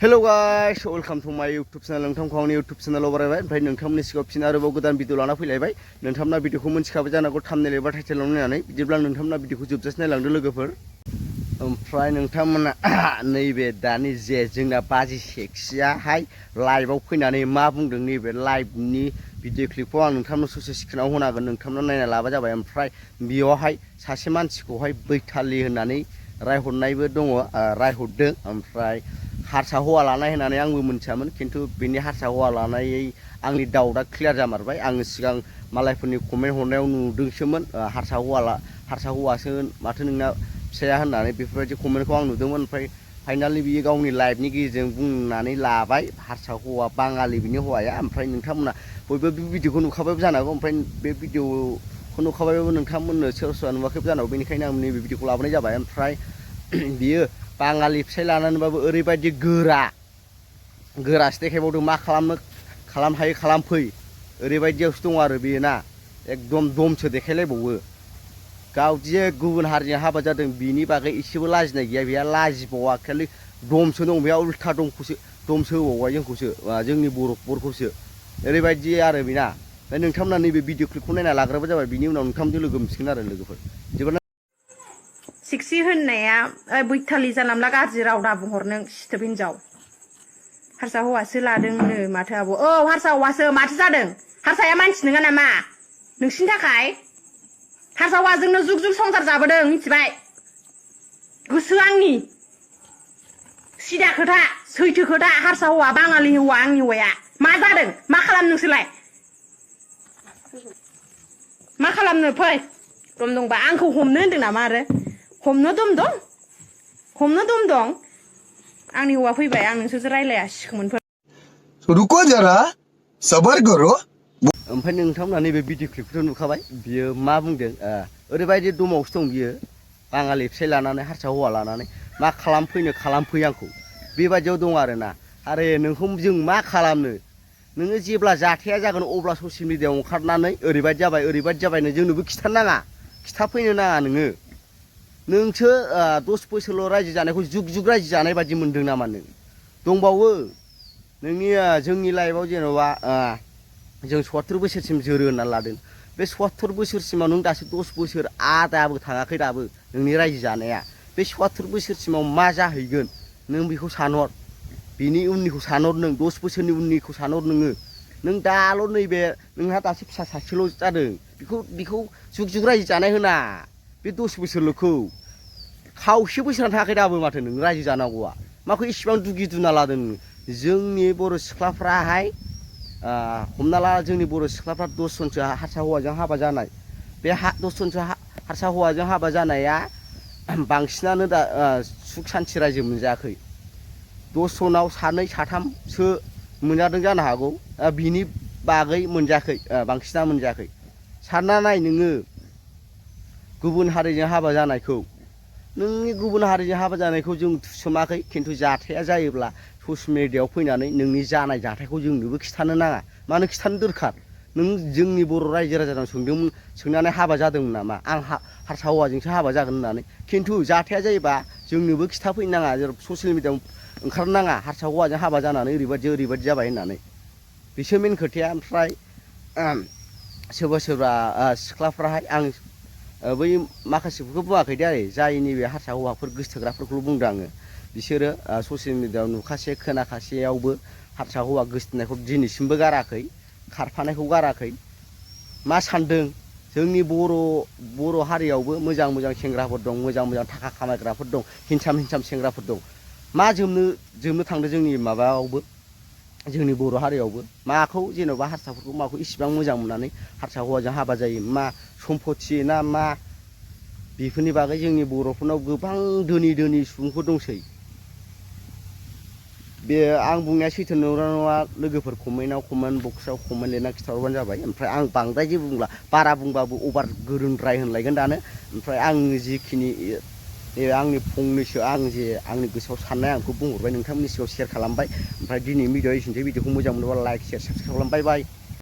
Hello guys, welcome to my YouTube channel. नोंथांखौ आंनि YouTube channel बरायबाय ओमफ्राय नोंथांमोननि सिगाङाव फिन आरोबाव गोदान भिडिअ लाना फैलायबाय। नोंथांमोना भिडिअखौ मोनथिखाबाय जानांगौ थाम्बनेल एबा टाइटेलाव नायनानै बिदिब्ला नोंथांमोना भिडिअखौ जोबजासिम नायलांदो लोगोफोर। ओमफ्राय नोंथांमोना नैबे दानि जे जोंना बाजि सेक्सियाहाय लाइभआव फैनानै मा बुंदों नैबे लाइभनि भिडिअ क्लिपखौ आं नोंथांनो ससे स्क्रिनाव होनो हागोन नोंथांमोना नायना लाबा जाबाय। ओमफ्राय बेयावहाय सासे मानसिखौहाय बैथालि होननानै रायहरनायबो दङ रायहरदों ओमफ्राय हारसा हौवा लानाय होननानै आंबो मोनथियामोन खिन्थु बेनि हारसा हौवा लानायै आंनि डाउटआ क्लियार जामारबाय। आङो सिगां मालायफोरनि कमेन्ट हरनायाव नुदोंसोमोन हारसा हौवासो माथो नोंना फिसाया होननानै बेफोरबायदि कमेन्टखौ आं नुदोंमोन। ओमफ्राय फाइनालि बियो गावनि लाइभनि गेजेरजों बुंनानै लाबाय हारसा हौवा बाङालि बिनि हौवाया। ओमफ्राय नोंथांमोना बयबो बे भिडिअखौ नुखाबायबो जानो हागौ। ओमफ्राय बे भिडिअखौ नुखाबायबाबो नोंथांमोननो सोरबा सोरबा नुवाखैबो जानो हागौ बेनिखायनो आं नैबे भिडिअखौ लाबोनाय जाबाय। ओमफ्राय बियो बाङालि फिसाय लानानैबाबो ओरैबायदि गोरासो देखायबावदों मा खालाम हायो खालामफै ओरैबायदियावसो दं आरो बेयो ना एकदम दमसो देखायलायबावो। गावदि गुबुन हारिनि हाबा जादों बिनि बागै एसेबो लाजिनाय गैया बेहा लाजिबावा खालि दमसो दं बेहा उल्था दमसो होबावबाय जोंखौसो जोंनि बर'खौसो ओरैबायदि आरो बेना। ओमफ्राय नोंथांमोना नैबे भिडिअ क्लिपखौ नायना लाग्राबो जाबाय बिनि उनाव नोंथांमोनजों लोगो मोनसिगोन आरो लोगोफोर। सेक्सि होननाया बैथालि जानला गाज्रि राव दा बुंहरनों सिथोब हिनजाव हारसा हौवासो लादोंनो माथो आब' औ हारसा हौवासो माथो जादों हारसाया मानसि नङा नामा नोंसिनि थाखाय हारसा हौवाजोंनो जुग जुग संसार जाबोदों मिथिबाय गोसो आंनि सिदा खोथा सैथो खोथा हारसा हौवा बाङालि हौवा आंनि हौवाया मा जादों मा खालामनो नोंसोरलाय मा खालामनो फै दम दंबा आंखौ हमनो होनदों नामा आरो हमनो दम दं आंनि हौवा फैबाय आं नोंसोरजों रायलायासिगौमोन। रुको जरा सबर करो। ओमफ्राय नोंथांमोना नैबे भिडिअ क्लिपखौथ' नुखाबाय बियो मा बुंदों ओरैबायदि दमावसो दं बियो बाङालि फिसाय लानानै हारसा हौवा लानानै मा खालामफै आंखौ बेबायदियाव दं आरोना। आरे नोंखौ जों मा खालामनो नोङो जेब्ला जाथाया जागोन अब्ला ससियेल मिडियायाव ओंखारनानै ओरैबायदि जाबायनो जोंनोबो खिथाफैनो नाङा नोंसो 10 बोसोरल' रायजो जानायखौ जुग रायजो जानाय बायदि मोनदों नामा नों दंबावो नोंनि जोंनि लाइफआव जेन'बा जों 70 बोसोरसिम जोरो होनना लादों बे 70 बोसोरसिमाव नों दासो 10 बोसोर आदाबो थाङाखै दाबो नोंनि रायजो जानाया बे 70 बोसोरसिमाव मा जाहैगोन नों बेखौ सानहर बिनि उननिखौ सानहर नों 10 बोसोरनि उननिखौ सानहर नों दाल' नैबे नोंहा दासो फिसा सासेल' जादों बेखौ जुग रायजो जानाय होना बे 10 बोसोरल'खौ खावसे बोसोरानो थाङाखै दाबो माथो नों रायजो जानांगौआ माखौ इसिबां दुना लादों नों। जोंनि बर' सिख्लाफ्राहाय हमना ला जोंनि बर' सिख्लाफ्रा 10 जनसो हारसा हौवाजों हाबा जानाय बे 10 जनसो हारसा हौवाजों हाबा जानाया बांसिनानो दा सुख सान्थि रायजो मोनजायाखै 10 जनाव 2 3सो मोनजादों जानो हागौ बिनि बागै मोनजायाखै बांसिना मोनजायाखै। सानना नाय नोङो गुबुन हारिजों हाबा जानायखौ नोंनि गुबुन हारिजों हाबा जानायखौ जों थुसोमाखै खिन्थु जाथाया जायोब्ला ससियेल मिडियायाव फैनानै नोंनि जानाय जाथायखौ जोंनोबो खिथानो नाङा मानो खिथानो दरखार नों जोंनि बर' रायजो राजानाव सोंनानै हाबा जादोंमोन नामा आं हारसा हौवाजोंसो हाबा जागोन होननानै खिन्थु जाथाया जायोबा जोंनोबो खिथाफैनो नाङा ससियेल मिडियायाव ओंखारनो नाङा हारसा हौवाजों हाबा जानानै ओरैबायदि जाबाय होननानै बिसो मेन खोथाया। ओमफ्राय सोरबा सिख्लाफ्राहाय आं बै माखासेफोरखौ बुङाखै दे आरो जाय नैबे हारसा हौवाफोर गोसथोग्राफोरखौल' बुंदों आङो बिसोरो ससियेल मिडियायाव नुखासे खोनाखासेयावबो हारसा हौवा गोसथोनायखौ दिनैसिमबो गाराखै खारफानायखौ गाराखै। मा सानदों जोंनि बर' हारियावबो मोजां सेंग्राफोर दं मोजां थाखा खामायग्राफोर दं हिनसाम सेंग्राफोर दं मा जोबनो थांदों जोंनि माबायावबो जोंनि बर' हारियावबो माखौ जेन'बा हारसाफोरखौ माखौ इसिबां मोजां मोननानै हारसा हौवाजों हाबा जायो मा सम्पति ना मा बेफोरनि बागै जोंनि बर'फोरनाव गोबां धोनि सुबुंफोर दंसै। बे आं बुंनाया सैथो नंगौना नङा लोगोफोर कमेन्ट बक्सआव कमेन्ट लिरना खिथाहरबानो जाबाय। ओमफ्राय आं बांद्राय जे बुंला बारा बुंबाबो अभार गोरोंद्राय होनलायगोन दानो। ओमफ्राय आं जिखिनि आंनि फंनैसो आंनि गोसोआव साननाय आंखौ बुंहरबाय नोंथांमोननि सिगाङाव शेयार खालामबाय। ओमफ्राय दिनै भिडिअ एसेनोसै भिडिअखौ मोजां मोनोबा लाइक शेयार साबसक्राइब खालाम बाय बाय।